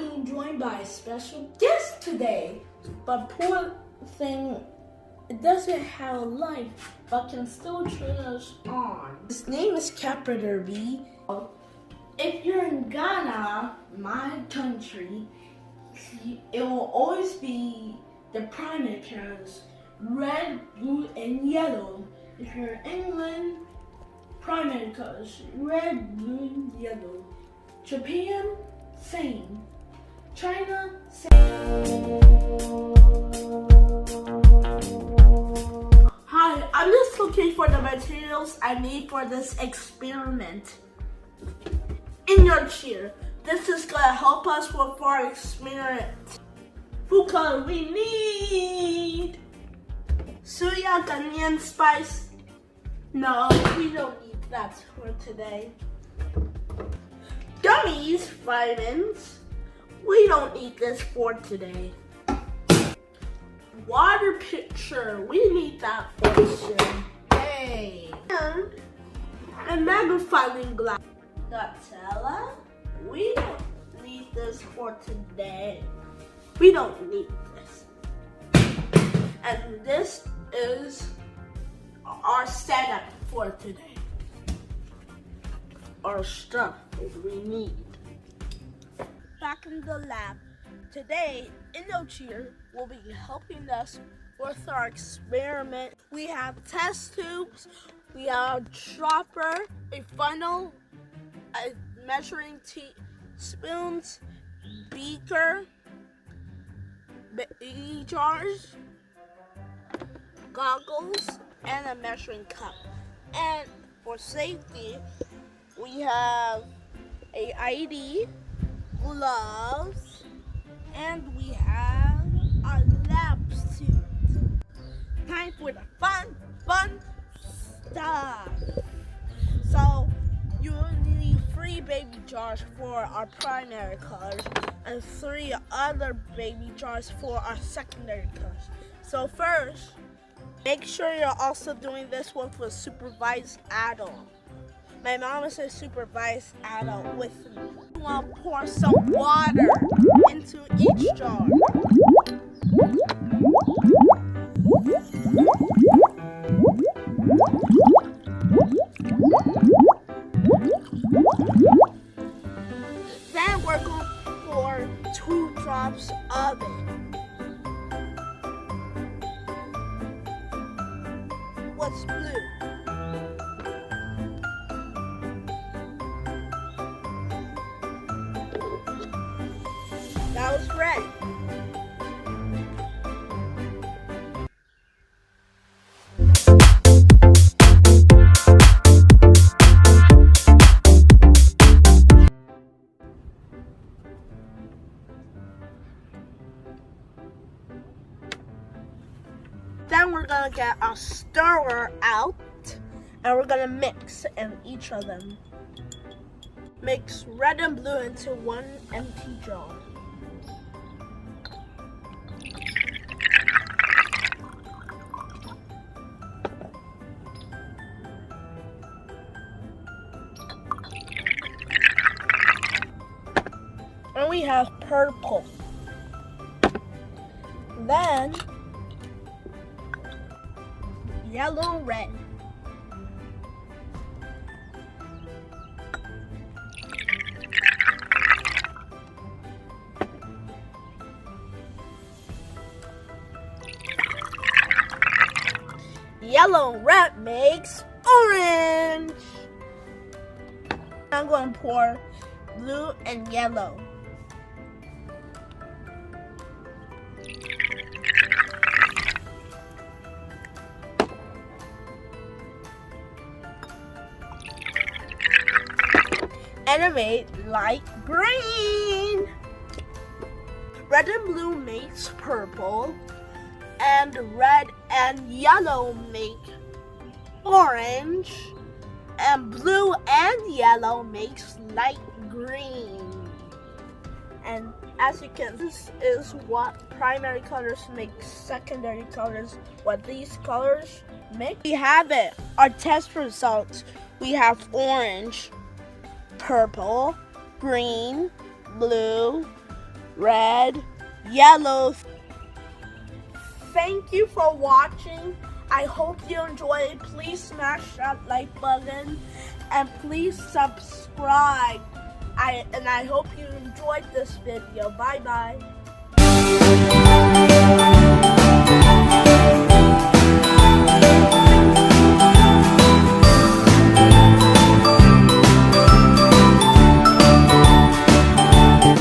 being joined by a special guest today. But poor thing, it doesn't have a life, but can still turn us on. His name is Borketey. If you're in Ghana, my country, it will always be the primary colors, red, blue, and yellow. If you're in England, primary colors, red, blue, and yellow. Japan, same. China, same. Hi, I'm just looking for the materials I need for this experiment. In your chair, this is gonna help us with our experiment. Food color we need soya onion spice. No, we don't need that for today. Gummies, vitamins. We don't need this for today. Water pitcher. We need that for sure. Hey. And a magnifying glass. Nutella. We don't need this for today. We don't need this. And this is our setup for today. Our stuff we need. Back in the lab. Today, Indocheer will be helping us with our experiment. We have test tubes, we have a dropper, a funnel, a measuring spoons, beaker, baby jars, goggles, and a measuring cup. And for safety, we have a ID, gloves, and we have our lab suit. Time for the fun stuff. So you will need 3 baby jars for our primary colors and 3 other baby jars for our secondary colors. So first, make sure you're also doing this with a supervised adult. My mom is a supervised adult with me. We want to pour some water into each jar. Then we're going to pour 2 drops of it. What's blue? That was red. Then we're gonna get our stirrer out and we're gonna mix in each of them. Mix red and blue into one empty jar. And we have purple. Then yellow, red. Yellow and red makes orange. I'm going to pour blue and yellow. And it made light green. Red and blue makes purple, and red and yellow make orange, and blue and yellow makes light green. And as you can see, this is what primary colors make secondary colors, what these colors make. We have it, our test results. We have orange, purple, green, blue, red, yellow. Thank you for watching. I hope you enjoyed. Please smash that like button and please subscribe. I hope you enjoyed this video. Bye bye.